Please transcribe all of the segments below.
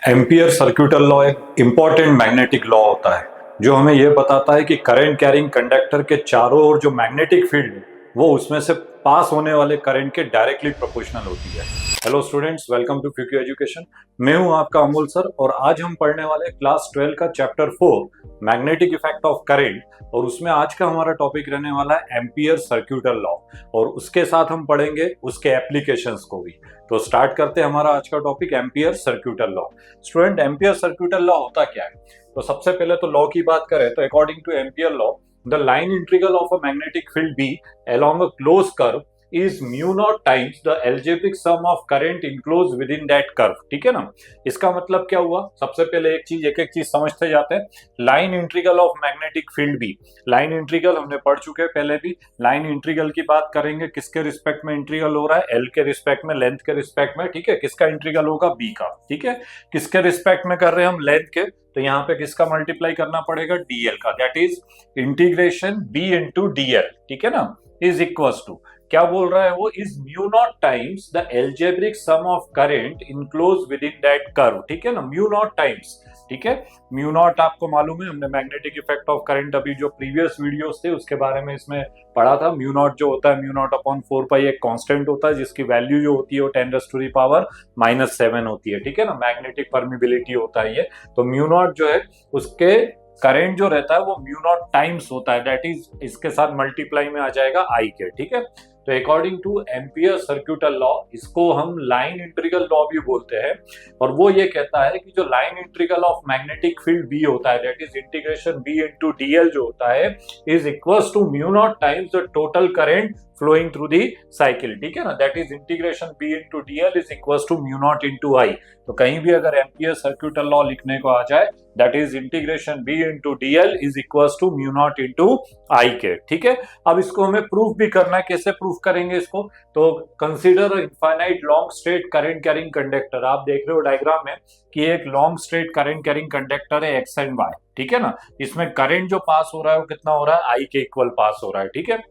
Ampere circuital law एक important magnetic law होता है जो हमें यह बताता है कि करंट कैरिंग कंडक्टर के चारों ओर जो मैग्नेटिक फील्ड है वो उसमें से पास होने वाले करंट के डायरेक्टली प्रोपोर्शनल होती है। हेलो स्टूडेंट्स, वेलकम टू फ्यूक्यू एजुकेशन। मैं हूं आपका अमोल सर और आज हम पढ़ने वाले क्लास 12 का chapter 4 magnetic effect of current, और उसमें आज का हमारा टॉपिक रहने वाला है एम्पियर सर्क्यूटल लॉ, और उसके साथ हम पढ़ेंगे उसके एप्लीकेशंस को भी। तो स्टार्ट करते हैं हमारा आज का topic ampere circuital law. Student, ampere circuital law होता क्या है? तो सबसे पहले तो लॉ की बात करें तो according to Ampere law the line integral of a magnetic field B along a closed curve is mu naught times the algebraic sum of current enclosed within that curve। ठीक है ना? इसका मतलब क्या हुआ? सबसे पहले एक एक चीज समझते जाते हैं। Line integral of magnetic field B, line integral हमने पढ़ चुके हैं पहले भी। लाइन इंटीग्रल की बात करेंगे, किसके रिस्पेक्ट में इंटीग्रल हो रहा है? एल के रिस्पेक्ट में, लेंथ के रिस्पेक्ट में। ठीक है, किसका इंटीग्रल होगा? बी का। ठीक है, किसके रिस्पेक्ट में कर रहे हैं हम? लेंथ के। तो यहाँ पे किसका मल्टीप्लाई करना पड़ेगा? डीएल का। That is integration B into DL. ठीक है ना? इज इक्वल्स टू, क्या बोल रहा है वो? Is mu naught times the algebraic sum of current enclose with in that curve. ठीक है ना? Mu naught times. ठीक है, म्यू नॉट आपको मालूम है, हमने मैग्नेटिक इफेक्ट ऑफ करंट अभी जो प्रीवियस वीडियोस थे उसके बारे में इसमें पढ़ा था। म्यू नॉट जो होता है, म्यू नॉट अपॉन 4 पाई एक कांस्टेंट होता है जिसकी वैल्यू जो होती है वो 10⁻⁻⁷ होती है। ठीक है ना? मैग्नेटिक परमिबिलिटी होता है ये। तो म्यू नॉट जो है उसके करंट जो रहता है वो म्यू नॉट टाइम्स होता है, दैट इज इसके साथ मल्टीप्लाई में आ जाएगा आई के। ठीक है, तो according to Ampere circuital law इसको हम लाइन इंटीग्रल लॉ भी बोलते हैं, और वो ये कहता है कि जो line integral of magnetic field B होता है, that is integration B into dl जो होता है, is equals to mu naught times the total current flowing through the cycle. ठीक है ना? That is integration B into dl is equals to mu naught into I. तो कहीं भी अगर एम्पियर सर्क्यूटल लॉ लिखने को आ जाए, that is integration B into dl is equals to mu naught into I के। ठीक है, अब इसको हमें प्रूफ भी करना है। कैसे प्रूफ करेंगे इसको? तो consider infinite long straight current carrying conductor. आप देख रहे हो डायग्राम में कि एक long straight current carrying conductor है एक्स एंड वाई। ठीक है ना? इसमें करंट जो पास हो रहा है वो कितना हो रहा है? आई के इक्वल पास हो रहा है। ठीक है,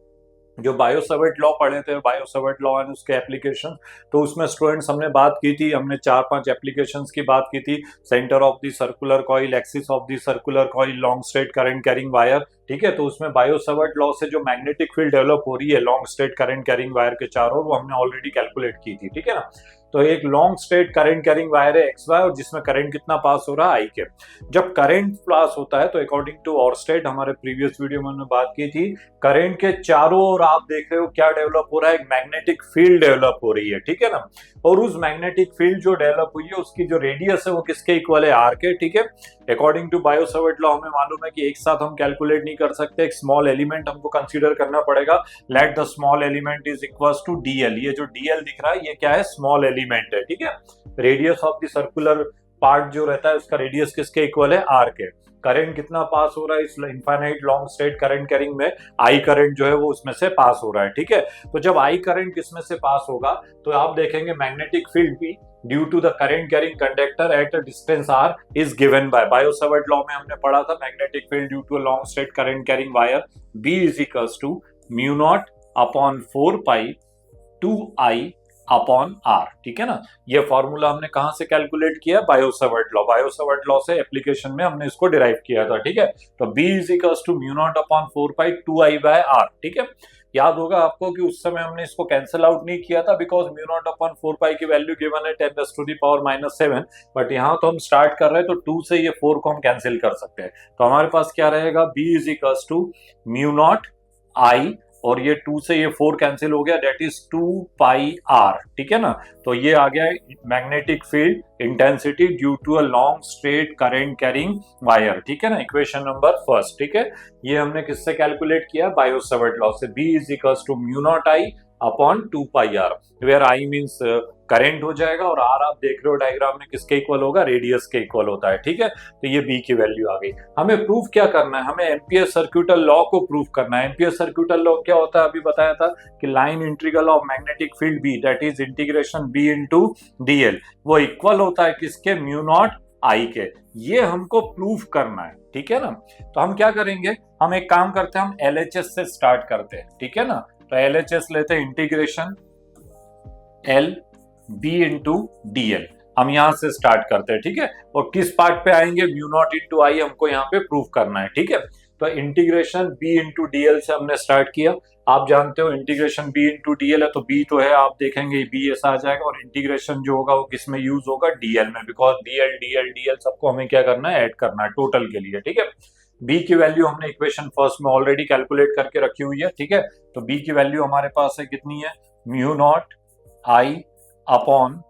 जो बायो सवर्ट लॉ पढ़े थे, बायो सवर्ट लॉ एंड उसके एप्लीकेशन, तो उसमें स्टूडेंट्स हमने बात की थी, हमने 4-5 एप्लीकेशंस की बात की थी। Centre of the circular coil, axis of the circular coil, long straight current carrying wire. ठीक है, तो उसमें बायो सवर्ट लॉ से जो मैग्नेटिक फील्ड डेवलप हो रही है long straight current carrying wire के चारों, वो हमने ऑलरेडी कैलकुलेट की थी। ठीक है ना? तो एक long straight current carrying wire है एक्स वाई, और जिसमें करंट कितना पास हो रहा है? आई के। जब करंट पास होता है तो अकॉर्डिंग टू ऑरस्टेड, हमारे प्रीवियस वीडियो में हमने बात की थी, करंट के चारों ओर आप देख रहे हो क्या डेवलप हो रहा है? एक मैग्नेटिक फील्ड डेवलप हो रही है। ठीक है ना? और उस मैग्नेटिक फील्ड जो डेवलप हुई है उसकी जो रेडियस है वो किसके इक्वल है? आर के। ठीक है, according to bio Savart law हमें मालूम है कि एक साथ हम कैलकुलेट नहीं कर सकते, एक स्मॉल एलिमेंट हमको कंसीडर करना पड़ेगा। Let the small element is equals to DL. ये जो डीएल दिख रहा है ये क्या है? स्मॉल एलिमेंट है। ठीक है, radius of the circular part जो रहता है उसका रेडियस किसके इक्वल है? आर के। करंट कितना पास हो रहा है इस infinite long straight current carrying में? आई करंट जो है वो उसमें से पास हो रहा है। ठीक है, तो जब आई करंट किसमें से पास होगा तो आप देखेंगे मैग्नेटिक फील्ड भी due to the current carrying conductor at a distance r is given by, Biot Savart law में हमने पढ़ा था, magnetic field due to a long straight current carrying wire B is equals to mu not upon 4 pi 2 I upon r. ठीक है ना? ये formula हमने कहां से कैलकुलेट किया? Biot Savart law. Biot Savart law से एप्लीकेशन में हमने इसको डिराइव किया था। ठीक है, तो B is equals to mu not upon 4 pi 2 I by r. ठीक है, याद होगा आपको कि उस समय हमने इसको कैंसिल आउट नहीं किया था बिकॉज म्यू नॉट अपॉन 4 पाई की वैल्यू गिवन है 10⁻⁻⁷, बट यहाँ तो हम स्टार्ट कर रहे हैं तो 2 से ये 4 को हम कैंसिल कर सकते हैं। तो हमारे पास क्या रहेगा? B is equals to mu naught I, और ये 2 से ये 4 कैंसिल हो गया, दैट इज 2 पाई आर। ठीक है ना? तो ये आ गया magnetic field intensity due to a long straight current carrying wire. ठीक है ना? Equation number first. ठीक है, ये हमने किससे कैलकुलेट किया? बायो सवर्ट लॉ से। B is equals to mu naught I upon 2 pi R, where I means current हो जाएगा, और आर आप देख रहे हो डायग्राम में किसके इक्वल होगा? रेडियस के इक्वल होता है। ठीक है, तो ये बी की वैल्यू आ गई। हमें प्रूफ क्या करना है? हमें एम्पियर सर्क्यूटल लॉ को प्रूफ करना है। एम्पियर सर्क्यूटल लॉ क्या होता है? अभी बताया था कि line integral of magnetic field B, that is integration B into DL, वो इक्वल होता है किसके? म्यू नॉट आई के। ये हमको प्रूफ करना है। ठीक है ना? तो हम क्या करेंगे? हम एक काम करते हैं, हम एलएचएस से स्टार्ट करते हैं। ठीक है ना? तो एलएचएस लेते हैं integration L B into DL. हम यहाँ से स्टार्ट करते हैं, ठीक है। और किस पार्ट पे आएंगे, म्यू नॉट इंटू आई हमको यहाँ पे प्रूव करना है, ठीक है। तो इंटीग्रेशन बी इंटू डीएल से हमने स्टार्ट किया। आप जानते हो इंटीग्रेशन बी इंटू डीएल है, तो बी तो है, आप देखेंगे बी ऐसा आ जाएगा, और इंटीग्रेशन जो होगा वो किस में यूज होगा, डीएल में, बिकॉज डीएल डीएल डीएल सबको हमें क्या करना है, ऐड करना है टोटल के लिए, ठीक है। बी की वैल्यू हमने इक्वेशन फर्स्ट में ऑलरेडी कैलकुलेट करके रखी हुई है, ठीक है। तो बी की वैल्यू हमारे पास है कितनी है, mu naught I upon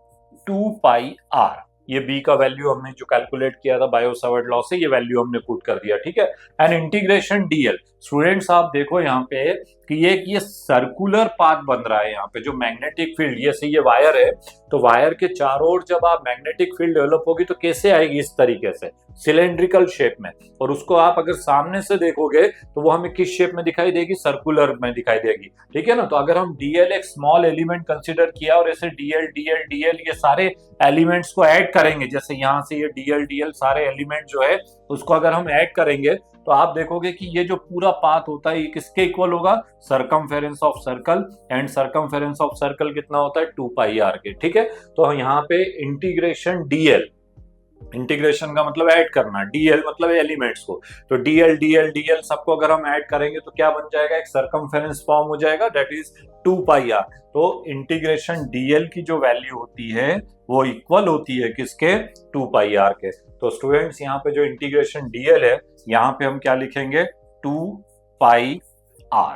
2 pi R. ये बी का वैल्यू हमने जो कैलकुलेट किया था बायो सावर्ट लॉ से, ये वैल्यू हमने पुट कर दिया, ठीक है। एंड इंटीग्रेशन डीएल, स्टूडेंट्स आप देखो यहाँ पे कि ये सर्कुलर पाथ बन रहा है यहाँ पे, जो मैग्नेटिक फील्ड, ये वायर है, तो वायर के चारों ओर जब आप मैग्नेटिक फील्ड डेवलप होगी तो कैसे आएगी, इस तरीके से सिलेंड्रिकल शेप में। और उसको आप अगर सामने से देखोगे तो वो हमें किस शेप में दिखाई देगी, सर्कुलर में दिखाई देगी, ठीक है ना। तो अगर हम डीएल एक स्मॉल एलिमेंट कंसीडर किया और ऐसे डीएल डीएल डीएल ये सारे एलिमेंट्स को ऐड करेंगे, जैसे यहाँ से ये डीएल डीएल सारे एलिमेंट जो है उसको अगर हम ऐड करेंगे, तो आप देखोगे कि ये जो पूरा पाथ होता है ये किसके इक्वल होगा, circumference of circle, and circumference of circle कितना होता है, 2 पाई आर के, ठीक है। तो यहाँ पे इंटीग्रेशन डीएल, इंटीग्रेशन का मतलब ऐड करना, डीएल मतलब एलिमेंट्स को, तो डीएल डीएल डीएल सबको अगर हम ऐड करेंगे तो क्या बन जाएगा, एक सरकमफेरेंस फॉर्म हो जाएगा, दैट इज 2 पाई आर। तो इंटीग्रेशन डीएल की जो वैल्यू होती है वो इक्वल होती है किसके, 2 पाई आर के। तो स्टूडेंट्स यहाँ पे जो इंटीग्रेशन डीएल है, यहाँ पे हम क्या लिखेंगे, 2 पाई आर,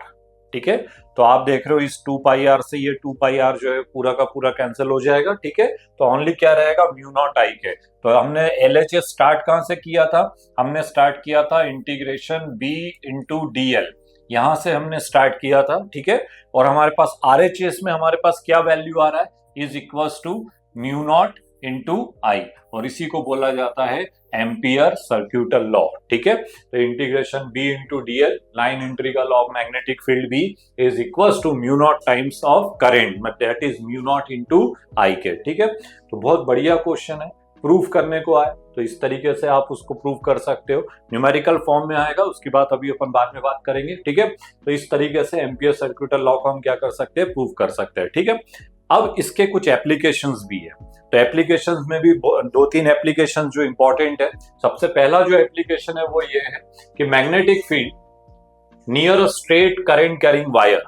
ठीक है। तो आप देख रहे हो इस 2 पाई आर से ये 2 पाई आर जो है पूरा का पूरा कैंसिल हो जाएगा, ठीक है। तो ओनली क्या रहेगा, म्यू नॉट आई के। तो हमने एलएचएस स्टार्ट कहां से किया था, हमने स्टार्ट किया था इंटीग्रेशन बी इंटू डीएल, यहां से हमने स्टार्ट किया था, ठीक है। और हमारे पास आरएचएस में हमारे पास क्या वैल्यू आ रहा है, is equals to mu naught into I, और इसी को बोला जाता है एम्पियर सर्क्यूटल लॉ, ठीक है। तो integration B into dl, line integral of magnetic field B is equals to mu naught times of current, that is mu naught into I के, ठीक है। तो बहुत बढ़िया क्वेश्चन है, प्रूफ करने को आए तो इस तरीके से आप उसको प्रूव कर सकते हो, न्यूमेरिकल फॉर्म में आएगा, उसकी बात अभी अपन बाद में बात करेंगे, ठीक है। तो इस तरीके से एम्पियर सर्क्यूटल लॉ को हम क्या कर सकते हैं, प्रूव कर सकते हैं, ठीक है। अब इसके कुछ एप्लीकेशंस भी है, तो एप्लीकेशंस में भी 2-3 एप्लीकेशंस जो इंपॉर्टेंट है। सबसे पहला जो एप्लीकेशन है वो ये है कि magnetic field near a straight current carrying wire,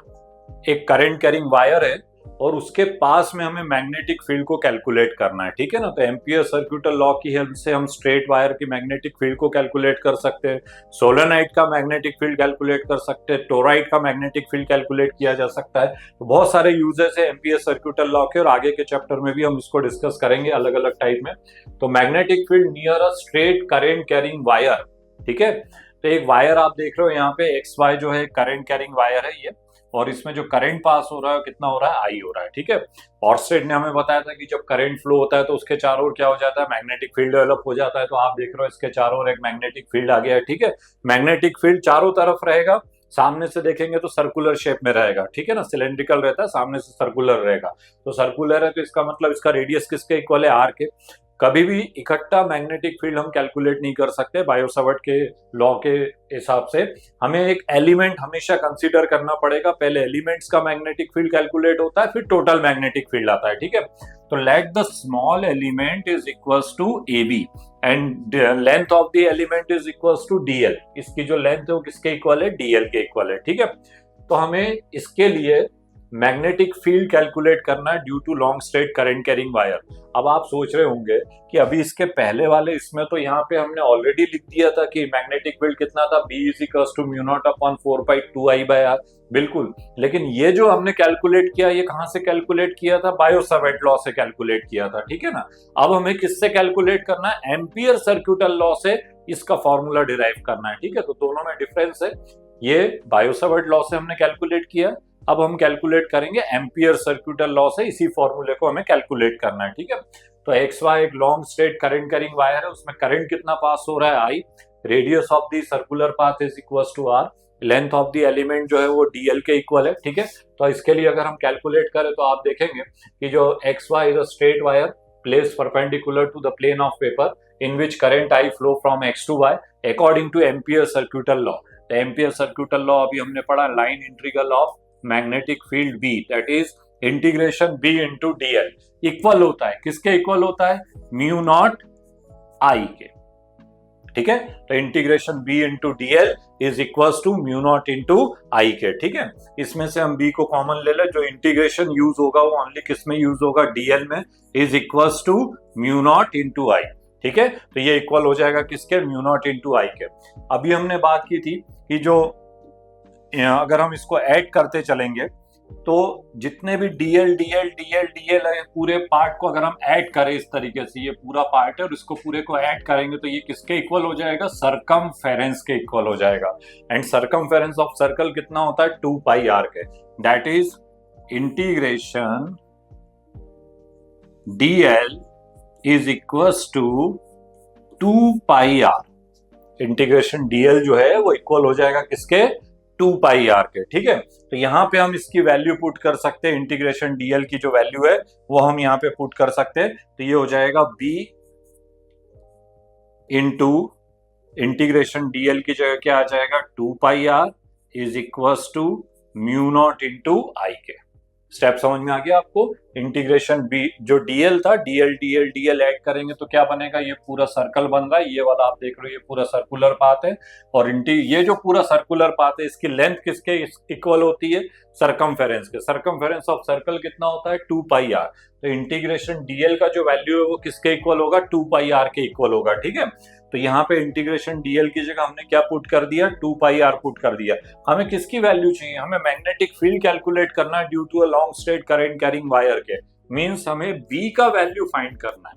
एक करंट कैरिंग वायर है और उसके पास में हमें मैग्नेटिक फील्ड को कैलकुलेट करना है, ठीक है ना। तो एम्पियर सर्क्यूटल लॉ की हेल्प से हम स्ट्रेट वायर की मैग्नेटिक फील्ड को कैलकुलेट कर सकते हैं, सोलेनोइड का मैग्नेटिक फील्ड कैलकुलेट कर सकते हैं, टोराइड का मैग्नेटिक फील्ड कैलकुलेट किया जा सकता है। तो बहुत सारे यूजेस है एम्पियर सर्क्यूटल लॉ के, और आगे के चैप्टर में भी हम इसको डिस्कस करेंगे अलग अलग टाइप में। तो magnetic field near a straight current carrying wire, ठीक है। तो एक वायर आप देख रहे हो यहाँ पे एक्स वाई जो है करंट कैरिंग वायर है ये, और इसमें जो करंट पास हो रहा है कितना हो रहा है, आई हो रहा है, ठीक है। ऑर्स्टेड ने हमें बताया था कि जब करंट फ्लो होता है तो उसके चारों ओर क्या हो जाता है, मैग्नेटिक फील्ड डेवलप हो जाता है। तो आप देख रहे हो इसके चारों ओर एक मैग्नेटिक फील्ड आ गया है, ठीक है। मैग्नेटिक फील्ड चारों तरफ रहेगा, सामने से देखेंगे तो सर्कुलर शेप में रहेगा, ठीक है ना, सिलेंड्रिकल रहता है, सामने से सर्कुलर रहेगा। तो सर्कुलर है तो इसका मतलब इसका रेडियस किसके इक्वल है, आर के। कभी भी इकट्ठा मैग्नेटिक फील्ड हम कैलकुलेट नहीं कर सकते बायो सावर्ट के लॉ के हिसाब से, हमें एक एलिमेंट हमेशा कंसीडर करना पड़ेगा। पहले एलिमेंट्स का मैग्नेटिक फील्ड कैलकुलेट होता है, फिर टोटल मैग्नेटिक फील्ड आता है, ठीक है। तो let the small element is equals to A B and length of the element is equals to DL, इसकी जो लेंथ है वो किसके इक्वल है, डीएल के इक्वल है, ठीक है। तो हमें इसके लिए मैग्नेटिक फील्ड कैलकुलेट करना है due to long straight current carrying wire. अब आप सोच रहे होंगे कि अभी इसके पहले वाले इसमें तो यहाँ पे हमने ऑलरेडी लिख दिया था कि मैग्नेटिक फील्ड कितना था, B is equals to mu not upon 4 pi 2I/R, बिल्कुल। लेकिन ये जो हमने कैलकुलेट किया ये कहाँ से कैलकुलेट किया था, बायो सावर्ट लॉ से कैलकुलेट किया था, ठीक है ना। अब हमें किससे कैलकुलेट करना है, एम्पियर सर्क्यूटल लॉ से इसका फॉर्मूला डिराइव करना है, ठीक है। तो दोनों में डिफरेंस है, ये बायो सावर्ट लॉ से हमने कैलकुलेट किया, अब हम कैलकुलेट करेंगे एम्पियर सर्क्यूटल लॉ से, इसी फॉर्मूले को हमें कैलकुलेट करना है, ठीक है। तो एक्स वाई एक long straight current carrying wire है, उसमें करंट कितना पास हो रहा है, I, radius of the circular path is equals to r, length of the element जो है वो डीएल के इक्वल है, ठीक है। तो इसके लिए अगर हम कैलकुलेट करें तो आप देखेंगे कि जो X Y is a straight wire place perpendicular to the plane of paper in which current I flow from X to Y according to Ampere circuital law. Ampere circuital law अभी हमने पढ़ा, line integral of magnetic field B, that is integration B into DL equal होता है किसके? Equal होता है mu naught I के। ठीक है, तो integration B into dl is equal to mu naught into I के। ठीक है, इसमें से हम बी को कॉमन ले ले, जो इंटीग्रेशन यूज होगा वो ओनली किस में यूज होगा? डीएल में, is equal to mu naught into I. ठीक है, तो ये इक्वल हो जाएगा किसके? म्यू नॉट इंटू आई के। अभी हमने बात की थी कि जो अगर हम इसको ऐड करते चलेंगे तो जितने भी डीएल डीएल डीएल डीएल है पूरे पार्ट को अगर हम ऐड करें इस तरीके से, ये पूरा पार्ट है और इसको पूरे को ऐड करेंगे तो ये किसके इक्वल हो जाएगा? सरकमफेरेंस के इक्वल हो जाएगा। एंड सरकमफेरेंस ऑफ सर्कल कितना होता है? 2 पाई आर के। That is integration DL is equal to 2 pi R. Integration DL जो है वो इक्वल हो जाएगा किसके? 2 पाई आर के। ठीक है, तो यहां पे हम इसकी वैल्यू पुट कर सकते हैं, इंटीग्रेशन डीएल की जो वैल्यू है वो हम यहां पे पुट कर सकते हैं। तो ये हो जाएगा बी इंटू इंटीग्रेशन डीएल की जगह क्या आ जाएगा? 2 pi r is equal to mu naught into I के। स्टेप समझ में आ गया आपको? इंटीग्रेशन बी जो डीएल था, डीएल डीएल डीएल ऐड करेंगे तो क्या बनेगा? ये पूरा सर्कल बन रहा है, ये वाला आप देख रहे हो ये पूरा सर्कुलर पाथ है, और ये जो पूरा सर्कुलर पाथ है इसकी लेंथ किसके इक्वल होती है? सरकमफेरेंस के। सरकमफेरेंस ऑफ सर्कल कितना होता है? 2 पाई आर। तो इंटीग्रेशन डीएल का जो वैल्यू है वो किसके इक्वल होगा? 2 पाई आर के इक्वल होगा। ठीक है, तो यहाँ पे इंटीग्रेशन डीएल की जगह हमने क्या पुट कर दिया? 2 पाई आर पुट कर दिया। हमें किसकी वैल्यू चाहिए? हमें मैग्नेटिक फील्ड कैलकुलेट करना है due to a long straight current carrying wire के। मींस हमें बी का वैल्यू फाइंड करना है,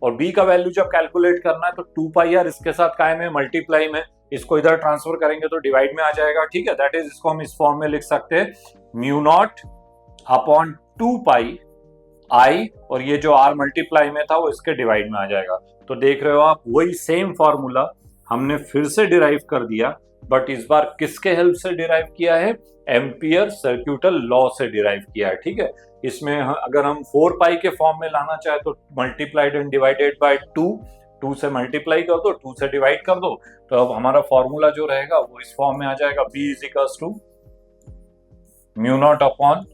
और बी का वैल्यू जब कैलकुलेट करना है तो 2 पाई आर इसके साथ कायम है, मल्टीप्लाई में, इसको इधर ट्रांसफर करेंगे तो डिवाइड में आ जाएगा। ठीक है, दैट इज इसको हम इस फॉर्म में लिख सकते हैं म्यू नॉट अपॉन 2 पाई आई, और ये जो आर मल्टीप्लाई में था वो इसके डिवाइड में आ जाएगा। तो देख रहे हो आप, वही सेम फॉर्मूला हमने फिर से डिराइव कर दिया, बट इस बार किसके हेल्प से डिराइव किया है? एम्पियर सर्क्यूटल लॉ से डिराइव किया है। ठीक है, इसमें अगर हम 4 पाई के फॉर्म में लाना चाहे तो मल्टीप्लाइड एंड डिवाइडेड बाय 2 से मल्टीप्लाई कर दो, 2 से डिवाइड कर दो, तो अब हमारा फॉर्मूला जो रहेगा वो इस फॉर्म में आ जाएगा, B is equals to mu not upon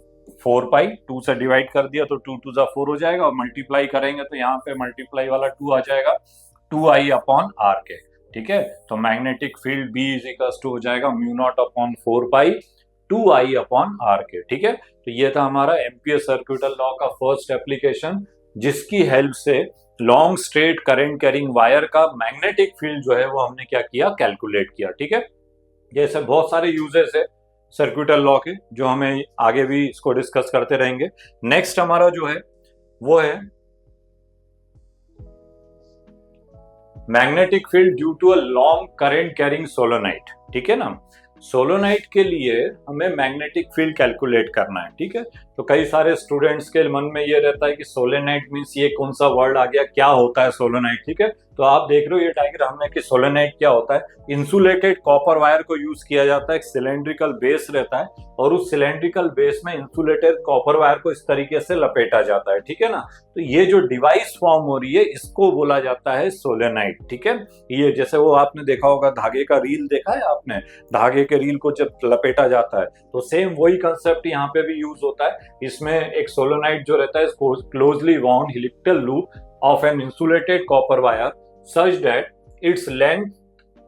4 pi, 2 से डिवाइड कर दिया तो 2 2 जा 4 हो जाएगा, और मल्टीप्लाई करेंगे तो यहाँ पे मल्टीप्लाई वाला 2 आ जाएगा 2 आई अपॉन आर के। ठीक है, तो magnetic field B is equals to हो जाएगा mu not upon 4 pi 2 I upon R के। ठीक है, तो ये था हमारा एम्पियर सर्क्यूटल लॉ का फर्स्ट एप्लीकेशन, जिसकी हेल्प से long straight current carrying wire का मैग्नेटिक फील्ड जो है वो हमने क्या किया? कैलकुलेट किया। ठीक है, जैसे बहुत सारे यूजेस है सर्क्यूटल लॉ के, जो हमें आगे भी इसको डिस्कस करते रहेंगे। नेक्स्ट हमारा जो है वो है magnetic field due to a long current carrying solenoid. ठीक है ना, सोलेनोइड के लिए हमें मैग्नेटिक फील्ड कैलकुलेट करना है। ठीक है, तो कई सारे स्टूडेंट्स के मन में ये रहता है कि सोलेनोइड मींस ये कौन सा वर्ड आ गया, क्या होता है सोलेनोइड? ठीक है, तो आप देख रहे हो ये डायग्राम में कि सोलेनोइड क्या होता है। इंसुलेटेड कॉपर वायर को यूज किया जाता है, एक सिलेंड्रिकल बेस रहता है, और उस सिलेंड्रिकल बेस में इंसुलेटेड कॉपर वायर को इस तरीके से लपेटा जाता है। ठीक है ना, तो ये जो डिवाइस फॉर्म हो रही है इसको बोला जाता है सोलेनोइड। ठीक है, ये जैसे वो आपने देखा होगा, धागे का रील देखा है आपने, धागे के रील को जब लपेटा जाता है तो सेम वही कंसेप्ट यहाँ पे भी यूज होता है। इसमें एक सोलेनोइड जो रहता है इसको closely wound helical loop of an insulated copper wire such that its length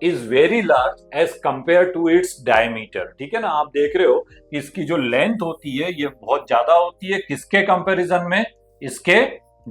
is very large as compared to its diameter। ठीक है ना, आप देख रहे हो कि इसकी जो लेंथ होती है ये बहुत ज्यादा होती है, किसके कंपैरिजन में? इसके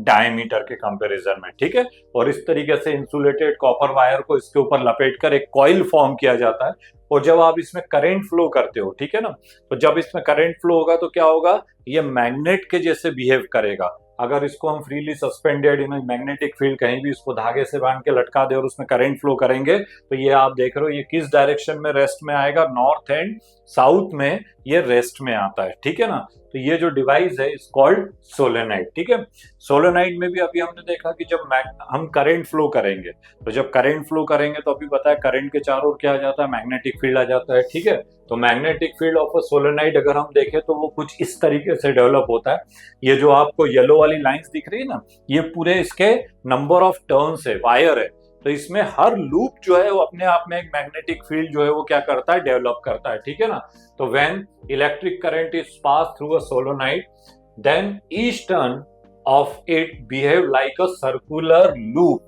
डायमीटर के कंपैरिजन में। ठीक है, और इस तरीके से इंसुलेटेड कॉपर वायर को इसके ऊपर लपेटकर एक कॉइल फॉर्म किया जाता है, और जब आप इसमें करंट फ्लो करते हो, ठीक है ना, तो जब इसमें करंट फ्लो होगा तो क्या होगा? ये मैग्नेट के जैसे बिहेव करेगा। अगर इसको हम freely suspended in magnetic field कहीं भी इसको धागे से बांध के लटका दे और उसमें करंट फ्लो करेंगे तो ये आप देख रहे हो ये किस डायरेक्शन में रेस्ट में आएगा? नॉर्थ एंड साउथ में ये रेस्ट में आता है। ठीक है ना, तो ये जो डिवाइस है इज कॉल्ड सोलेनोइड। ठीक है, सोलेनोइड में भी अभी हमने देखा कि जब हम करंट फ्लो करेंगे, तो जब करंट फ्लो करेंगे तो अभी बताया करंट के चारों ओर क्या आ जाता है? मैग्नेटिक फील्ड आ जाता है। ठीक है, तो magnetic field of a solenoid अगर हम देखें तो वो कुछ इस तरीके से डेवलप होता है। ये जो आपको येलो वाली लाइंस दिख रही है ना, ये पूरे इसके नंबर ऑफ टर्न्स है, वायर है, तो इसमें हर लूप जो है वो अपने आप में एक मैग्नेटिक फील्ड जो है वो क्या करता है? डेवलप करता है। ठीक है ना, तो when electric current is pass through a solenoid then each turn of it behave like a circular loop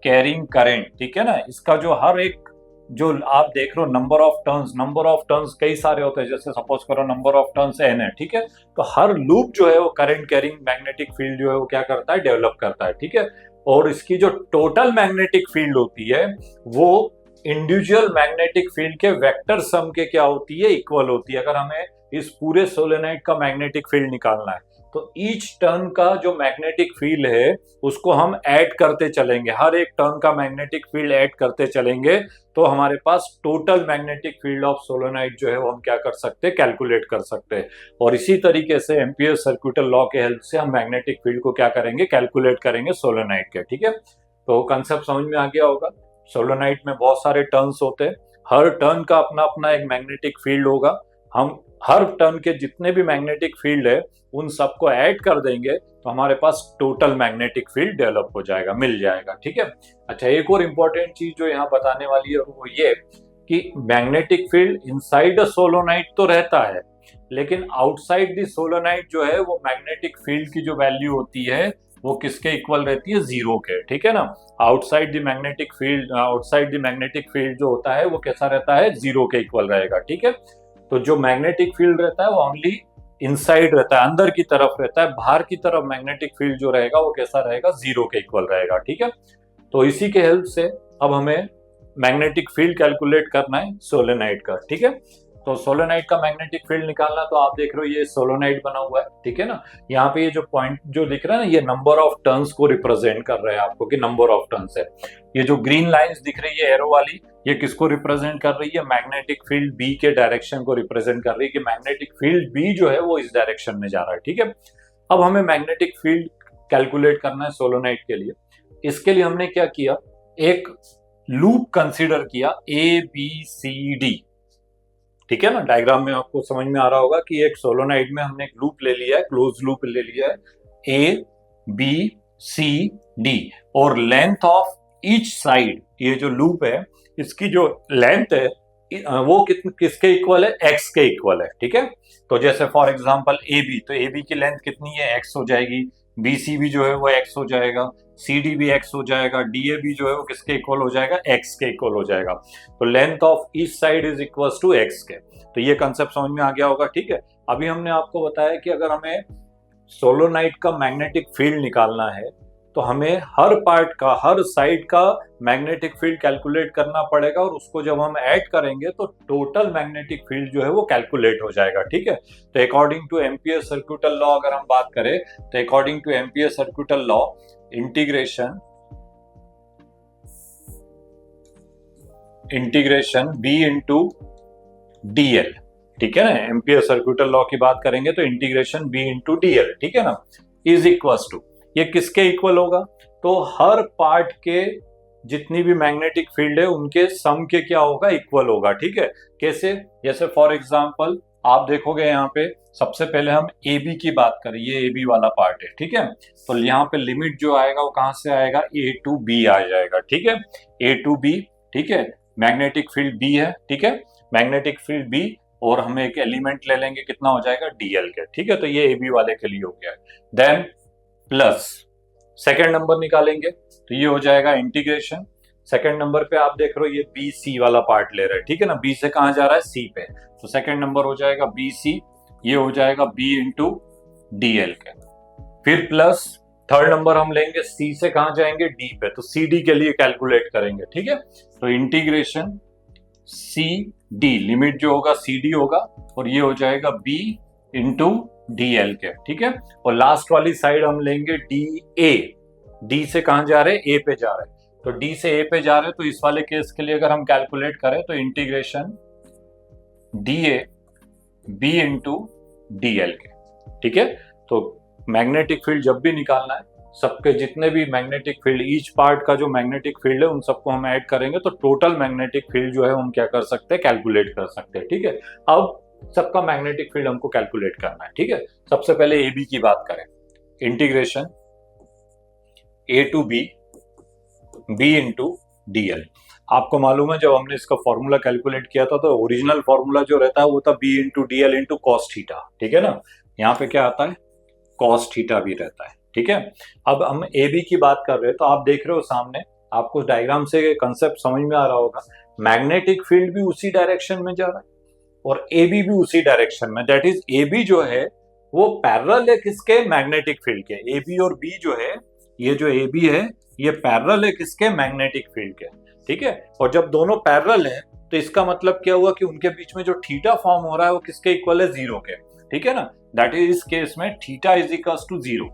carrying current, ठीक है ना। इसका जो हर एक जो आप देख रहे हो नंबर ऑफ टर्न्स कई सारे होते हैं, जैसे सपोज करो नंबर ऑफ टर्न्स n है, ठीक है। तो हर लूप जो है वो करंट कैरिंग मैग्नेटिक फील्ड जो है वो क्या करता है, डेवलप करता है, ठीक है। और इसकी जो टोटल मैग्नेटिक फील्ड होती है वो इंडिविजुअल मैग्नेटिक फील्ड के वेक्टर सम के क्या होती है, इक्वल होती है। अगर हमें इस पूरे सोलेनोइड का मैग्नेटिक फील्ड निकालना है तो ईच टर्न का जो मैग्नेटिक फील्ड है उसको हम ऐड करते चलेंगे, हर एक टर्न का मैग्नेटिक फील्ड ऐड करते चलेंगे, तो हमारे पास total magnetic field of solenoid जो है वो हम क्या कर सकते हैं, कैलकुलेट कर सकते हैं। और इसी तरीके से एम्पियर सर्किटल लॉ के हेल्प से हम मैग्नेटिक फील्ड को क्या करेंगे, कैलकुलेट करेंगे सोलेनोइड के, ठीक है। तो कंसेप्ट समझ में आ गया होगा। सोलेनोइड में बहुत सारे टर्न्स होते हैं, हर टर्न का अपना अपना एक मैग्नेटिक फील्ड होगा। हम हर टर्न के जितने भी मैग्नेटिक फील्ड है उन सबको ऐड कर देंगे तो हमारे पास टोटल मैग्नेटिक फील्ड डेवलप हो जाएगा, मिल जाएगा, ठीक है। अच्छा, एक और इंपॉर्टेंट चीज जो यहाँ बताने वाली है वो ये कि magnetic field inside the solenoid तो रहता है, लेकिन आउटसाइड द सोलेनोइड जो है वो मैग्नेटिक फील्ड की जो वैल्यू होती है वो किसके इक्वल रहती है, जीरो के, ठीक है ना। आउटसाइड द मैग्नेटिक फील्ड जो होता है वो कैसा रहता है, जीरो के इक्वल रहेगा, ठीक है। तो जो मैग्नेटिक फील्ड रहता है वो ओनली इनसाइड रहता है, अंदर की तरफ रहता है, बाहर की तरफ मैग्नेटिक फील्ड जो रहेगा वो कैसा रहेगा, जीरो के इक्वल रहेगा, ठीक है। तो इसी के हेल्प से अब हमें मैग्नेटिक फील्ड कैलकुलेट करना है सोलेनोइड का, ठीक है। तो सोलेनोइड का मैग्नेटिक फील्ड निकालना, तो आप देख रहे हो ये सोलेनोइड बना हुआ है, ठीक है ना। यहाँ पे ये जो पॉइंट जो दिख रहा है ना, ये नंबर ऑफ टर्न्स को रिप्रेजेंट कर रहा है आपको कि नंबर ऑफ टर्न्स है। ये जो ग्रीन लाइंस दिख रही है एरो वाली, ये किसको रिप्रेजेंट कर रही है, मैग्नेटिक फील्ड बी के डायरेक्शन को रिप्रेजेंट कर रही है कि मैग्नेटिक फील्ड बी जो है वो इस डायरेक्शन में जा रहा है, ठीक है। अब हमें मैग्नेटिक फील्ड कैलकुलेट करना है सोलेनोइड के लिए। इसके लिए हमने क्या किया, एक लूप कंसीडर किया ABCD, ठीक है ना। डायग्राम में आपको समझ में आ रहा होगा कि एक सोलेनोइड में हमने एक लूप ले लिया है, क्लोज लूप ले लिया है ABCD, और लेंथ ऑफ ईच साइड, ये जो लूप है इसकी जो लेंथ है वो किसके इक्वल है, x के इक्वल है, ठीक है। तो जैसे फॉर एग्जांपल AB, तो AB की लेंथ कितनी है, x हो जाएगी, BC भी जो है वो x हो जाएगा, CD भी x हो जाएगा, DA भी जो है वो किसके इक्वल हो जाएगा, x के इक्वल हो जाएगा। तो length of each side is equal to x के। तो ये कंसेप्ट समझ में आ गया होगा, ठीक है। अभी हमने आपको बताया कि अगर हमें सोलेनोइड का मैग्नेटिक फील्ड निकालना है तो हमें हर पार्ट का, हर साइड का मैग्नेटिक फील्ड कैलकुलेट करना पड़ेगा, और उसको जब हम ऐड करेंगे तो टोटल मैग्नेटिक फील्ड जो है वो कैलकुलेट हो जाएगा, ठीक है। तो according to ampere circuital law अगर हम बात करें तो according to ampere circuital law integration B into DL, ठीक है ना। एम्पियर सर्किटल लॉ की बात करेंगे तो इंटीग्रेशन B इंटू DL, ठीक है ना, इज इक्वल टू, ये किसके इक्वल होगा, तो हर पार्ट के जितनी भी मैग्नेटिक फील्ड है उनके सम के क्या होगा, इक्वल होगा, ठीक है। कैसे, जैसे फॉर एग्जांपल आप देखोगे यहाँ पे सबसे पहले हम AB की बात करें, ये AB वाला पार्ट है, ठीक है। तो यहाँ पे लिमिट जो आएगा वो कहां से आएगा, A टू B आ जाएगा, ठीक है, A टू B, ठीक है। मैग्नेटिक फील्ड B है, ठीक है, मैग्नेटिक फील्ड B, और हम एक एलिमेंट ले लेंगे, कितना हो जाएगा, DL के, ठीक है। तो ये AB वाले के लिए हो गया। देन प्लस सेकेंड नंबर निकालेंगे तो ये हो जाएगा इंटीग्रेशन। सेकेंड नंबर पे आप देख रहे हो ये BC वाला पार्ट ले रहे हैं, ठीक है ना, B से कहां जा रहा है, C पे, तो सेकेंड नंबर हो जाएगा BC, ये हो जाएगा B इंटू DL के। फिर प्लस थर्ड नंबर हम लेंगे C से कहां जाएंगे, D पे, तो CD के लिए कैलकुलेट करेंगे, ठीक है। तो इंटीग्रेशन CD, लिमिट जो होगा CD होगा, और ये हो जाएगा B इंटू DL के, ठीक है। और लास्ट वाली साइड हम लेंगे DA, D से कहां जा रहे हैं, A पे जा रहे हैं, तो D से A पे जा रहे हैं, तो इस वाले केस के लिए अगर हम कैलकुलेट करें तो integration DA B into DL के, ठीक है। तो मैग्नेटिक फील्ड जब भी निकालना है, सबके जितने भी मैग्नेटिक फील्ड, ईच पार्ट का जो मैग्नेटिक फील्ड है उन सबको हम ऐड करेंगे तो टोटल मैग्नेटिक फील्ड जो है हम क्या कर सकते हैं, कैलकुलेट कर सकते हैं, ठीक है। अब सबका मैग्नेटिक फील्ड हमको कैलकुलेट करना है, ठीक है। सबसे पहले AB की बात करें, integration A to B into DL। आपको मालूम है जब हमने इसका फॉर्मूला कैलकुलेट किया था तो ओरिजिनल फॉर्मूला जो रहता है वो था B into DL into cos theta, ठीक है ना। यहाँ पे क्या आता है, कॉस थीटा भी रहता है, ठीक है। अब हम ए बी की बात कर रहे हैं, तो आप देख रहे हो सामने, आपको डायग्राम से कंसेप्ट समझ में आ रहा होगा, मैग्नेटिक फील्ड भी उसी डायरेक्शन में जा रहा है और ए बी भी उसी डायरेक्शन में, दैट इज ए बी जो है वो पैरेलल है किसके, मैग्नेटिक फील्ड के। ए बी और बी जो है, ये जो ए बी है ये पैरेलल है किसके, मैग्नेटिक फील्ड के, ठीक है। और जब दोनों पैरेलल है तो इसका मतलब क्या हुआ कि उनके बीच में जो थीटा फॉर्म हो रहा है वो किसके इक्वल है, जीरो के, ठीक है ना। दैट इज इस केस में theta is equals to zero,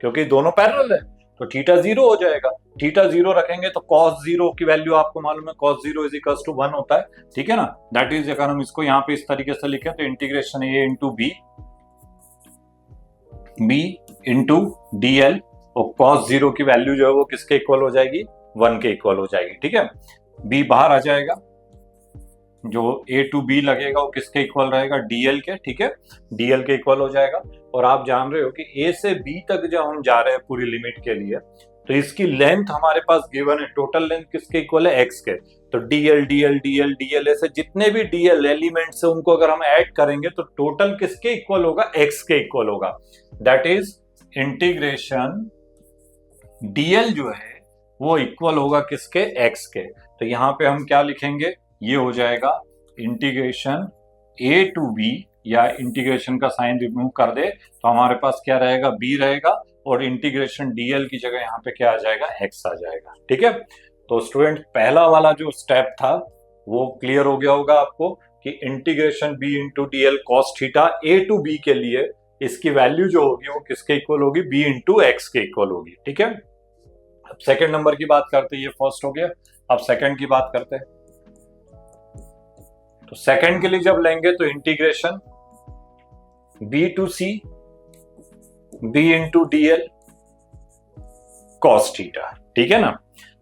क्योंकि दोनों पैरेलल है तो थीटा जीरो हो जाएगा। थीटा जीरो रखेंगे तो कॉस जीरो की वैल्यू आपको मालूम है, cos zero is equals to 1 होता है, ठीक है ना। दैट इज, अगर हम इसको यहाँ पे इस तरीके से लिखें तो integration A into B into D L, और कॉस जीरो की वैल्यू जो है वो किसके इक्वल हो जाएगी, 1 के इक्वल हो जाएगी, ठीक है। बी बाहर आ जाएगा, जो ए टू बी लगेगा वो किसके इक्वल रहेगा, डीएल के, ठीक है, डीएल के इक्वल हो जाएगा। और आप जान रहे हो कि ए से बी तक जब हम जा रहे हैं पूरी लिमिट के लिए, तो इसकी लेंथ हमारे पास गिवन है, टोटल लेंथ किसके इक्वल है, एक्स के। तो डीएल डीएल डीएल डीएल ऐसे जितने भी डीएल एलिमेंट्स है उनको अगर हम ऐड करेंगे तो टोटल किसके इक्वल होगा, एक्स के इक्वल होगा। दैट इज इंटीग्रेशन डीएल जो है वो इक्वल होगा किसके, एक्स के। तो यहाँ पे हम क्या लिखेंगे, ये हो जाएगा इंटीग्रेशन ए टू बी, या इंटीग्रेशन का साइन रिमूव कर दे तो हमारे पास क्या रहेगा, बी रहेगा, और इंटीग्रेशन डीएल की जगह यहाँ पे क्या आ जाएगा, एक्स आ जाएगा, ठीक है। तो स्टूडेंट पहला वाला जो स्टेप था वो क्लियर हो गया होगा आपको कि integration B into D L cos theta A to B के लिए इसकी वैल्यू जो होगी वो किसके इक्वल होगी, बी इंटू एक्स के इक्वल होगी, ठीक है। अब सेकेंड नंबर की बात करते हैं, ये फर्स्ट हो गया, अब सेकेंड की बात करते हैं। तो सेकेंड के लिए जब लेंगे तो integration B to C B into D L cos theta, ठीक है ना।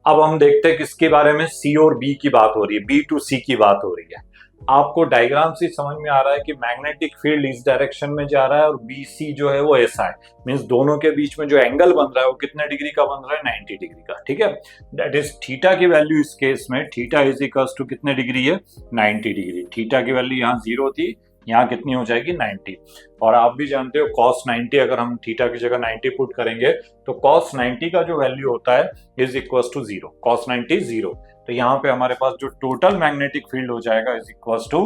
अब हम देखते हैं किसके बारे में, सी और बी की बात हो रही है, बी टू सी की बात हो रही है। आपको डायग्राम से समझ में आ रहा है कि मैग्नेटिक फील्ड इस डायरेक्शन में जा रहा है और बी सी जो है वो ऐसा है, मींस दोनों के बीच में जो एंगल बन रहा है वो कितने डिग्री का बन रहा है, 90 डिग्री का, ठीक है। दैट इज थीटा की वैल्यू इस केस में, थीटा इज इक्वल्स टू कितने डिग्री है, 90 डिग्री। थीटा की वैल्यू यहाँ 0 थी, यहाँ कितनी हो जाएगी, 90। और आप भी जानते हो cos 90 अगर हम थीटा की जगह 90 पुट करेंगे तो cos 90 का जो वैल्यू होता है इज इक्वल्स टू 0, cos 90 0। तो यहाँ पे हमारे पास जो टोटल मैग्नेटिक फील्ड हो जाएगा इज इक्वल्स टू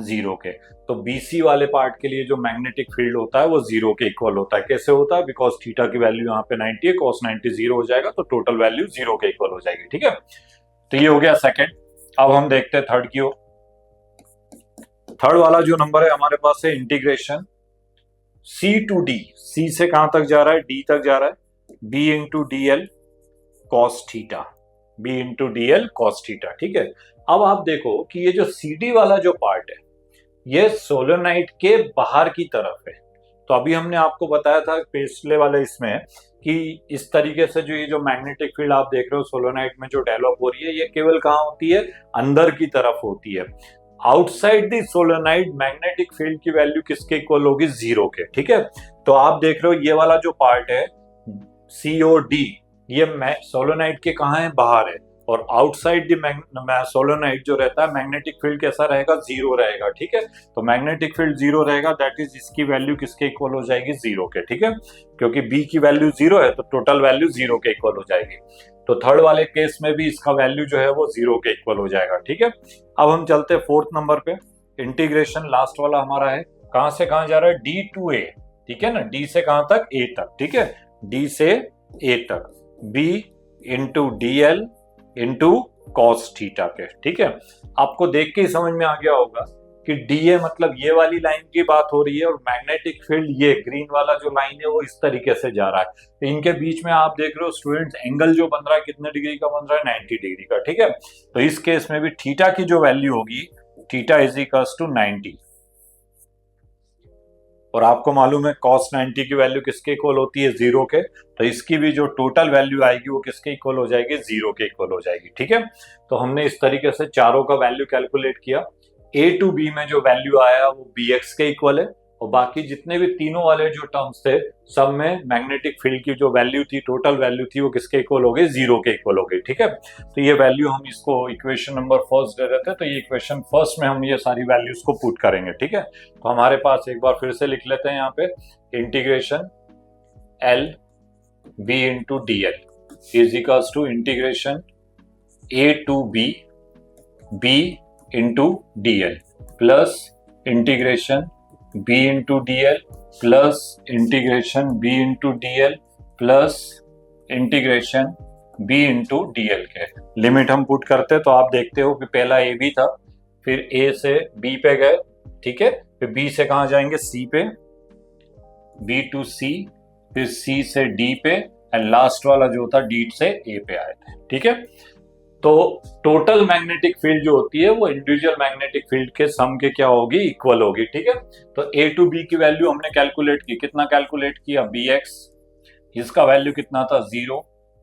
0 के। तो बीसी वाले पार्ट के लिए जो मैग्नेटिक फील्ड होता है वो 0 के इक्वल होता है। कैसे होता है, बिकॉज थीटा की वैल्यू यहाँ पे 90 है, cos 90 0 हो जाएगा, तो टोटल वैल्यू 0 के इक्वल हो जाएगी, ठीक है। तो ये हो गया सेकेंड। अब हम देखते हैं थर्ड की ओर। थर्ड वाला जो नंबर है हमारे पास है इंटीग्रेशन सी टू डी, सी से कहां तक जा रहा है, डी तक जा रहा है, B into D L cos theta, B into D L cos theta, ठीक है। अब आप देखो कि ये जो सी डी वाला जो पार्ट है ये सोलेनोइड के बाहर की तरफ है। तो अभी हमने आपको बताया था पिछले वाले इसमें कि इस तरीके से जो ये जो मैग्नेटिक फील्ड आप देख रहे हो सोलेनोइड में जो डेवलप हो रही है ये केवल कहाँ होती है, अंदर की तरफ होती है। Outside the solenoid magnetic field की वैल्यू किसके इक्वल होगी, 0 के, ठीक है। तो आप देख रहे हो ये वाला जो पार्ट है सी और डी, ये सोलेनोइड के कहाँ है, बाहर है, और आउटसाइड द सोलेनोइड जो रहता है मैग्नेटिक फील्ड कैसा रहेगा, 0 रहेगा, ठीक है। तो मैग्नेटिक फील्ड 0 रहेगा, दैट इज इसकी वैल्यू किसके इक्वल हो जाएगी, 0 के, ठीक है। क्योंकि बी की वैल्यू 0 है तो टोटल वैल्यू 0 के इक्वल हो जाएगी। तो थर्ड वाले केस में भी इसका वैल्यू जो है वो 0 के इक्वल हो जाएगा, ठीक है। अब हम चलते हैं फोर्थ नंबर पे। इंटीग्रेशन लास्ट वाला हमारा है, कहां से कहां जा रहा है, डी टू ए, ठीक है ना, डी से कहां तक, ए तक, ठीक है, डी से ए तक, B into D L into cos theta के, ठीक है। आपको देख के ही समझ में आ गया होगा कि डीए मतलब ये वाली लाइन की बात हो रही है और मैग्नेटिक फील्ड ये ग्रीन वाला जो लाइन है वो इस तरीके से जा रहा है। तो इनके बीच में आप देख रहे हो स्टूडेंट्स एंगल जो बन रहा है कितने डिग्री का बन रहा है, 90 डिग्री का, ठीक है। तो इस केस में भी थीटा की जो वैल्यू होगी, थीटा इज इक्वल्स टू 90, और आपको मालूम है cos 90 की वैल्यू किसके इक्वल होती है, 0 के। तो इसकी भी जो टोटल वैल्यू आएगी वो किसके इक्वल हो जाएगी, 0 के इक्वल हो जाएगी, ठीक है। तो हमने इस तरीके से चारों का वैल्यू कैलकुलेट किया। ए टू बी में जो वैल्यू आया वो बी एक्स के इक्वल है, और बाकी जितने भी तीनों वाले जो टर्म्स थे सब में मैग्नेटिक फील्ड की जो वैल्यू थी, टोटल वैल्यू थी, वो किसके इक्वल हो गई, 0 के इक्वल हो गई, ठीक है। तो ये वैल्यू हम इसको इक्वेशन नंबर फर्स्ट दे देते हैं, तो ये इक्वेशन फर्स्ट में हम ये सारी वैल्यूज को पुट करेंगे, ठीक है। तो हमारे पास एक बार फिर से लिख लेते हैं यहाँ पे integration L B into D L is equals to integration A to B into D L plus integration B into D L plus integration B into D L plus integration B into D L के limit हम put करते तो आप देखते हो कि पहला A B था, फिर ए से बी पे गए, ठीक है, फिर बी से कहाँ जाएंगे सी पे, बी टू सी, फिर सी से डी पे, एंड लास्ट वाला जो था डी से ए पे आए थे, ठीक है। तो टोटल मैग्नेटिक फील्ड जो होती है वो इंडिविजुअल मैग्नेटिक फील्ड के सम के क्या होगी, इक्वल होगी, ठीक है। तो ए टू बी की वैल्यू हमने कैलकुलेट की, कितना कैलकुलेट किया, बी एक्स, इसका वैल्यू कितना था 0,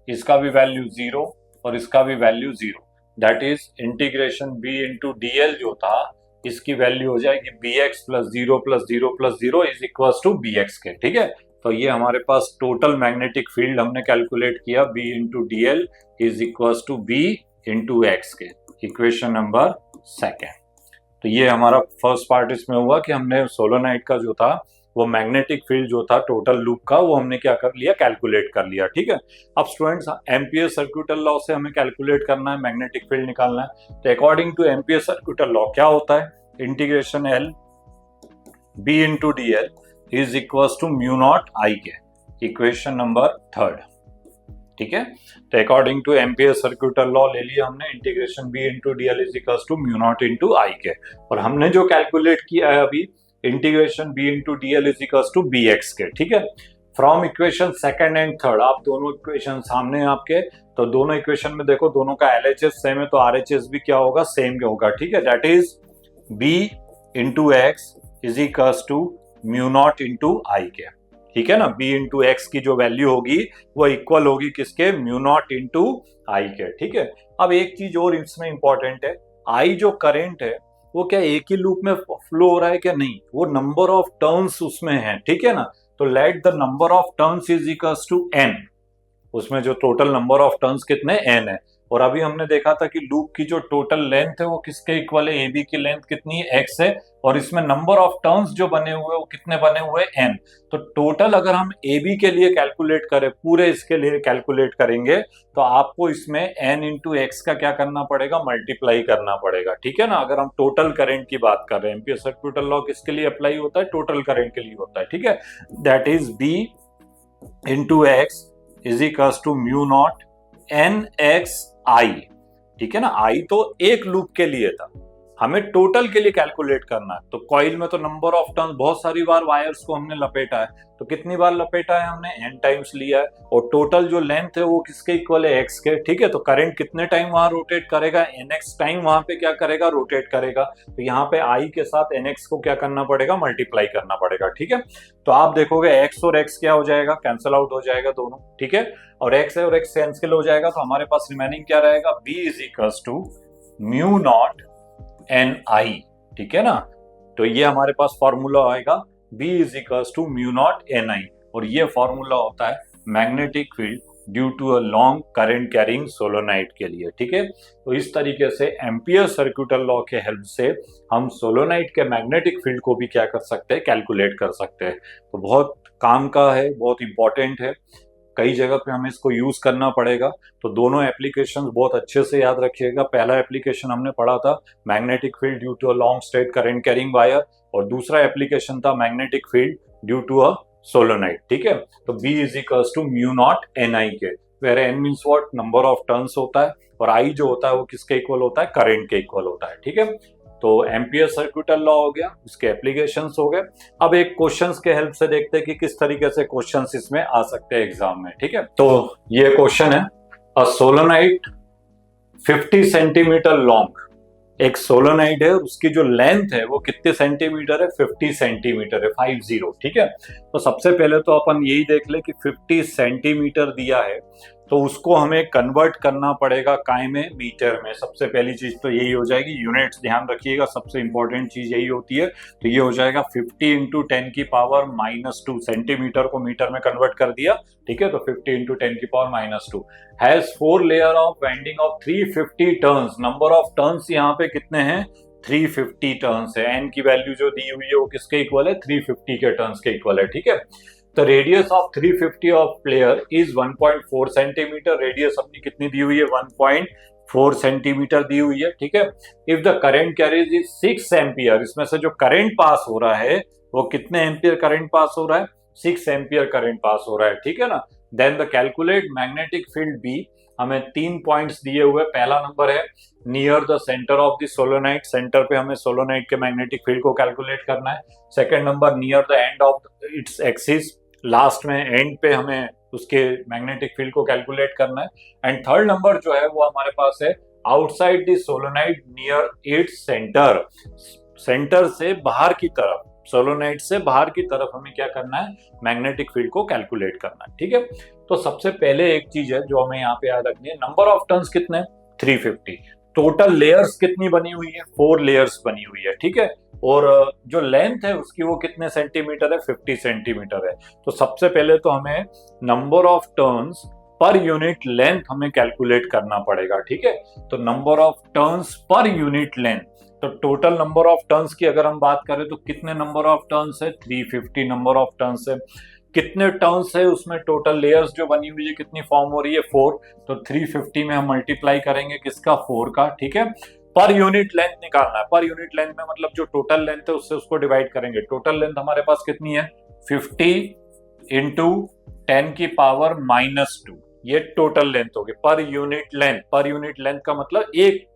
इसका भी वैल्यू 0 और इसका भी value 0, that is integration B into D L जो था इसकी वैल्यू हो जाएगी B X plus 0 plus 0 plus 0 is equal to B X के, ठीक है। तो ये हमारे पास टोटल मैग्नेटिक फील्ड हमने कैलकुलेट किया, B into D L is equal to B into X के, इक्वेशन नंबर 2। तो ये हमारा फर्स्ट पार्ट इसमें हुआ कि हमने सोलोनाइट का जो था वो मैग्नेटिक फील्ड जो था टोटल लूप का वो हमने क्या कर लिया, कैलकुलेट कर लिया, ठीक है। अब स्टूडेंट्स एम्पियर सर्क्यूटल लॉ से हमें कैलकुलेट करना है, मैग्नेटिक फील्ड निकालना है। तो according to Ampere circuital law क्या होता है, integration L B into D L is equal to mu naught I के, इक्वेशन नंबर 3, ठीक है। तो according to Ampere circuital law ले लिया हमने, integration B into D L is equal to mu naught into I के, और हमने जो कैलकुलेट किया है अभी integration B into D L is equal to B X के, ठीक है। फ्रॉम इक्वेशन 2 एंड 3 आप दोनों इक्वेशन सामने आपके, तो दोनों इक्वेशन में देखो दोनों का एलएचएस सेम है तो आरएचएस भी क्या होगा, सेम होगा, ठीक है। That is B into X is equal to mu naught into I के, ठीक है ना। बी इंटू एक्स की जो वैल्यू होगी वो इक्वल होगी किसके, म्यू नॉट इंटू आई के, ठीक है। अब एक चीज और इसमें इंपॉर्टेंट है, आई जो करंट है वो क्या एक ही लूप में फ्लो हो रहा है क्या, नहीं, वो नंबर ऑफ टर्न्स उसमें है, ठीक है ना। तो let the number of turns is equals to N, उसमें जो टोटल नंबर ऑफ टर्न्स कितने एन है, और अभी हमने देखा था कि लूप की जो टोटल लेंथ है वो किसके इक्वल है, ए बी की लेंथ कितनी है, एक्स है, और इसमें नंबर ऑफ टर्न्स जो बने हुए वो कितने बने हुए एन। तो टोटल अगर हम ए बी के लिए कैलकुलेट करें, पूरे इसके लिए कैलकुलेट करेंगे तो आपको इसमें एन इंटू एक्स का क्या करना पड़ेगा, मल्टीप्लाई करना पड़ेगा, ठीक है ना। अगर हम टोटल करंट की बात कर रहे हैं, एम्पियर सर्क्यूटल लॉ किसके लिए अप्लाई होता है, टोटल करंट के लिए होता है, ठीक है। That is B into X is equal to mu naught n X I, ठीक है ना। आई तो एक लूप के लिए था, हमें टोटल के लिए कैलकुलेट करना है। तो कॉइल में तो नंबर ऑफ टर्न्स बहुत सारी बार वायर्स को हमने लपेटा है, तो कितनी बार लपेटा है हमने, एन टाइम्स लिया है, और टोटल जो लेंथ है वो किसके इक्वल है, एक्स के, ठीक है। तो करंट कितने टाइम वहां रोटेट करेगा, एन एक्स टाइम वहां पे क्या करेगा, रोटेट करेगा। तो यहाँ पे आई के साथ एन एक्स को क्या करना पड़ेगा, मल्टीप्लाई करना पड़ेगा, ठीक है। तो आप देखोगे एक्स और एक्स क्या हो जाएगा, कैंसिल आउट हो जाएगा दोनों, ठीक है, और एक्स है और एक्स कैंसिल हो जाएगा। तो हमारे पास रिमेनिंग क्या रहेगा, B is equal to mu naught n I, ठीक है ना। तो ये हमारे पास फॉर्मूला आएगा B is equal to mu naught n I, और ये फॉर्मूला होता है magnetic field due to a long current carrying solenoid के लिए, ठीक है। तो इस तरीके से एम्पियर सर्क्यूटल लॉ के हेल्प से हम सोलोनाइट के मैग्नेटिक फील्ड को भी क्या कर सकते हैं, कैलकुलेट कर सकते हैं। तो बहुत काम का है, बहुत इंपॉर्टेंट है, कई जगह पे हमें इसको यूज करना पड़ेगा। तो दोनों एप्लीकेशंस बहुत अच्छे से याद रखिएगा। पहला एप्लीकेशन हमने पढ़ा था magnetic field due to a long straight current carrying wire, और दूसरा एप्लीकेशन था magnetic field due to a solenoid, ठीक है। तो B is equals to mu naught n I के, where n means what, number of turns होता है, और आई जो होता है वो किसके इक्वल होता है, करंट के इक्वल होता है, ठीक है। तो एम्पियर सर्क्यूटल लॉ हो गया, उसके एप्लीकेशंस हो गए। अब एक क्वेश्चंस के हेल्प से देखते हैं कि किस तरीके से क्वेश्चंस इसमें आ सकते हैं एग्जाम में, ठीक है। तो ये क्वेश्चन है, अ सोलोनाइट 50 सेंटीमीटर लॉन्ग, एक सोलोनाइट है, उसकी जो लेंथ है वो कितने सेंटीमीटर है, 50 सेंटीमीटर है, 50, ठीक है। तो सबसे पहले तो अपन यही देख ले कि 50 सेंटीमीटर दिया है, तो उसको हमें कन्वर्ट करना पड़ेगा काय में, मीटर में। सबसे पहली चीज तो यही हो जाएगी, यूनिट्स ध्यान रखिएगा, सबसे इंपॉर्टेंट चीज यही होती है। तो ये हो जाएगा 50 इंटू 10 की पावर -2, सेंटीमीटर को मीटर में कन्वर्ट कर दिया, ठीक है। तो 50 इंटू 10 की power -2 has 4 layer of winding of 350 turns. Number of turns यहाँ पे कितने हैं, 350 टर्न्स है। एन की वैल्यू जो दी हुई है वो किसके इक्वल है, 350 के टर्न्स के इक्वल है, ठीक है। The radius of 350 of player is 1.4 centimetre. Radius अपनी कितनी दी हुई है, 1.4 सेंटीमीटर दी हुई है, ठीक है। If the current carries is 6 ampere, इसमें से जो करंट पास हो रहा है वो कितने एम्पियर करंट पास हो रहा है, 6 एम्पियर करंट पास हो रहा है, ठीक है ना। Then the calculate magnetic field B, हमें 3 पॉइंट्स दिए हुए। पहला नंबर है near the centre of the solenoid, centre पे हमें सोलोनाइट के मैग्नेटिक फील्ड को कैलकुलेट करना है। Second number near the end of its axis, last में एंड पे हमें उसके मैग्नेटिक फील्ड को कैलकुलेट करना है। एंड थर्ड नंबर जो है वो हमारे पास है outside the सोलोनाइट near its centre, centre से बाहर की तरफ, सोलोनाइट से बाहर की तरफ हमें क्या करना है, मैग्नेटिक फील्ड को कैलकुलेट करना है, ठीक है। तो सबसे पहले एक चीज है जो हमें यहाँ पे याद रखनी है, नंबर ऑफ टर्न्स कितने, 350। टोटल लेयर्स कितनी बनी हुई है, 4 लेयर्स बनी हुई है, ठीक है। और जो लेंथ है उसकी वो कितने सेंटीमीटर है, 50 सेंटीमीटर है। तो सबसे पहले तो हमें number of turns per unit length हमें कैलकुलेट करना पड़ेगा, ठीक है। तो number of turns per unit length, तो टोटल नंबर ऑफ टर्न्स की अगर हम बात करें तो कितने नंबर ऑफ टर्न्स है, 350 नंबर ऑफ टर्न्स है। कितने टर्न्स है उसमें, टोटल लेयर्स जो बनी हुई है कितनी फॉर्म हो रही है, 4। तो 350 में हम मल्टीप्लाई करेंगे किसका, 4 का, ठीक है। पर यूनिट लेंथ निकालना है, पर यूनिट लेंथ में मतलब जो टोटल लेंथ है उससे उसको डिवाइड करेंगे। टोटल लेंथ हमारे पास कितनी है, 50 इंटू 10 की पावर -2, ये टोटल लेंथ होगी। Per unit length, per unit length का मतलब 1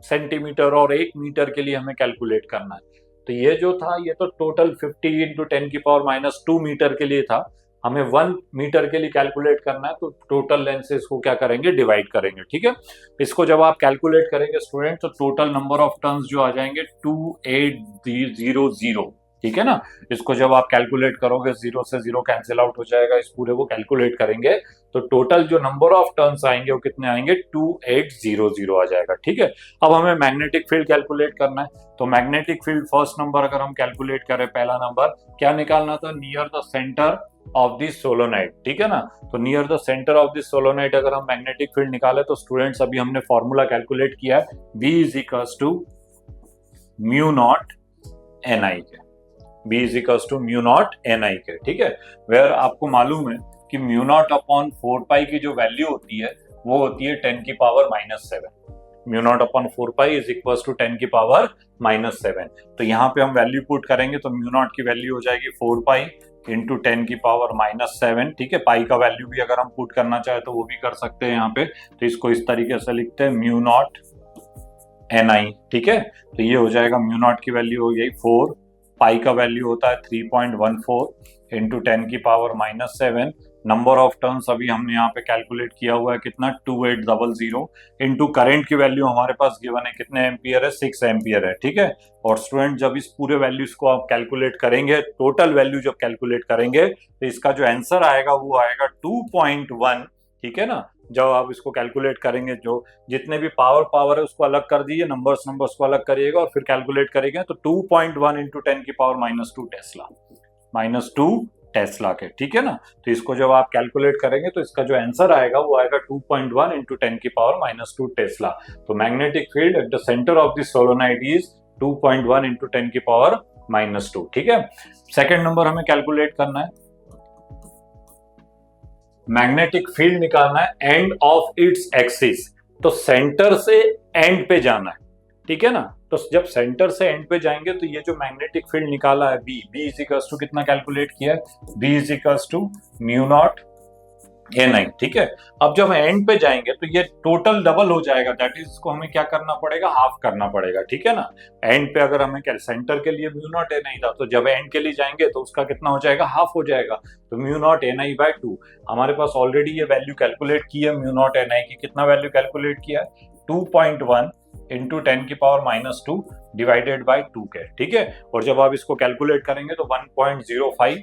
सेंटीमीटर और 1 मीटर के लिए हमें कैलकुलेट करना है। तो ये जो था ये तो टोटल 50 इंटू 10 की पावर -2 मीटर के लिए था, हमें 1 मीटर के लिए कैलकुलेट करना है। तो टोटल लेंथ से इसको क्या करेंगे, डिवाइड करेंगे, ठीक है। इसको जब आप कैलकुलेट करेंगे स्टूडेंट तो टोटल नंबर ऑफ टर्न्स जो आ जाएंगे 2800, ठीक है ना। इसको जब आप कैलकुलेट करोगे 0 से 0 कैंसिल आउट हो जाएगा, इस पूरे को कैलकुलेट करेंगे तो टोटल जो नंबर ऑफ टर्न्स आएंगे वो कितने आएंगे, 2800 आ जाएगा, ठीक है। अब हमें मैग्नेटिक फील्ड कैलकुलेट करना है। तो मैग्नेटिक फील्ड फर्स्ट नंबर अगर हम कैलकुलेट करें, पहला नंबर क्या निकालना था, near the centre of the सोलोनाइट, ठीक है ना। तो near the centre of the सोलोनाइट अगर हम मैग्नेटिक फील्ड निकाले तो स्टूडेंट्स अभी हमने फॉर्मूला कैलकुलेट किया है, B is equals to mu nought NI के, B is equals to mu nought NI के, ठीक है। वेयर आपको मालूम है कि म्यू नॉट अपॉन 4 पाई की जो वैल्यू होती है वो होती है 10 की power -7। Mu not upon 4 pi is equals to 10 की पावर -7। तो यहाँ पे हम वैल्यू पुट करेंगे तो म्यू नॉट की वैल्यू हो जाएगी 4 पाई इंटू 10 की पावर -7, ठीक है। पाई का वैल्यू भी अगर हम पुट करना चाहे तो वो भी कर सकते हैं यहाँ पे। तो इसको इस तरीके से लिखते हैं म्यू नॉट NI, ठीक है। तो ये हो जाएगा म्यू नॉट की वैल्यू हो गई 4, पाई का वैल्यू होता है 3.14 इंटू 10 की पावर -7। नंबर ऑफ टर्न्स अभी हमने यहाँ पे कैलकुलेट किया हुआ है कितना, 2800 इंटू करेंट की वैल्यू हमारे पास गिवन है कितने एम्पियर है, 6 एम्पियर है, ठीक है। और स्टूडेंट जब इस पूरे वैल्यूज को आप कैलकुलेट करेंगे, टोटल वैल्यू जब कैलकुलेट करेंगे तो इसका जो आंसर आएगा वो आएगा 2.1, ठीक है ना। जब आप इसको कैलकुलेट करेंगे, जो जितने भी पावर है उसको अलग कर दीजिए, नंबर्स को अलग करिएगा और फिर कैलकुलेट करेंगे तो 2.1 इंटू 10 की पावर -2 टेस्ला, -2 टेस्ला के, ठीक है ना। तो इसको जब आप कैलकुलेट करेंगे तो इसका जो आंसर आएगा वो आएगा 2.1 इंटू 10 की पावर -2 टेस्ला। तो magnetic field at the centre of the सोलोनाइट is 2.1 into 10 की पावर -2, ठीक है। सेकेंड नंबर हमें कैलकुलेट करना है, मैग्नेटिक फील्ड निकालना है एंड ऑफ इट्स एक्सिस। तो सेंटर से एंड पे जाना है, ठीक है ना। तो जब सेंटर से एंड पे जाएंगे तो ये जो मैग्नेटिक फील्ड निकाला है B इज इक्वल्स टू कितना कैलकुलेट किया है, B is equals to mu nought NI, ठीक है। अब जब एंड पे जाएंगे तो ये टोटल डबल हो जाएगा, दैट इज इसको हमें क्या करना पड़ेगा, हाफ करना पड़ेगा, ठीक है ना। एंड पे अगर हमें क्या, सेंटर के लिए म्यू नॉट NI था, तो जब एंड के लिए जाएंगे तो उसका कितना हो जाएगा, हाफ हो जाएगा। तो म्यू नॉट NI/2 हमारे पास ऑलरेडी ये वैल्यू कैलकुलेट की है, म्यू नॉट NI की कितना वैल्यू कैलकुलेट किया है, 2.1 इंटू 10 की पावर -2 डिवाइडेड बाई 2 के, ठीक है। और जब आप इसको कैलकुलेट करेंगे तो 1.05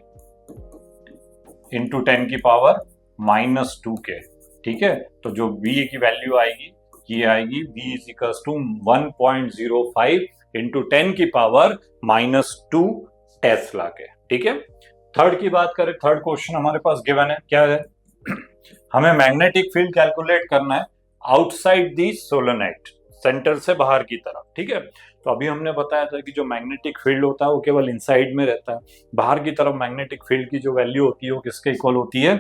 इंटू 10 की पावर -2 के, ठीक है। तो जो B की वैल्यू आएगी ये आएगी B is equals to 1.05 into 10 की पावर -2 टेस्ला के, ठीक है। थर्ड की बात करें, थर्ड क्वेश्चन हमारे पास गिवन है, क्या है, हमें मैग्नेटिक फील्ड कैलकुलेट करना है आउटसाइड दी सोलोनाइट, सेंटर से बाहर की तरफ, ठीक है। तो अभी हमने बताया था कि जो मैग्नेटिक फील्ड होता है वो केवल इनसाइड में रहता है, बाहर की तरफ मैग्नेटिक फील्ड की जो वैल्यू होती है वो किसके इक्वल होती है,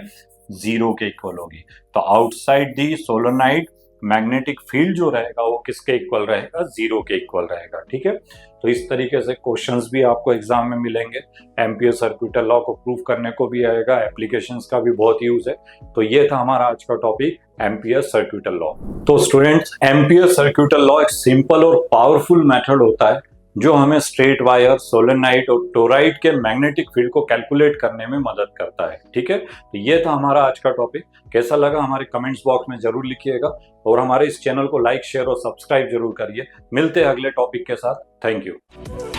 0 के इक्वल होगी। तो outside the solenoid magnetic field जो रहेगा वो किसके इक्वल रहेगा, 0 के इक्वल रहेगा, ठीक है। तो इस तरीके से क्वेश्चंस भी आपको एग्जाम में मिलेंगे, एम्पियर सर्किटल लॉ को प्रूव करने को भी आएगा, एप्लीकेशंस का भी बहुत यूज है। तो ये था हमारा आज का टॉपिक, एम्पियर सर्किटल लॉ। तो स्टूडेंट्स, एम्पियर सर्किटल लॉ एक सिंपल और पावरफुल मेथड होता है जो हमें स्ट्रेट वायर, सोलेनोइड और टोराइड के मैग्नेटिक फील्ड को कैलकुलेट करने में मदद करता है, ठीक है। तो ये था हमारा आज का टॉपिक। कैसा लगा हमारे कमेंट्स बॉक्स में जरूर लिखिएगा, और हमारे इस चैनल को लाइक, शेयर और सब्सक्राइब जरूर करिए। मिलते हैं अगले टॉपिक के साथ। Thank you.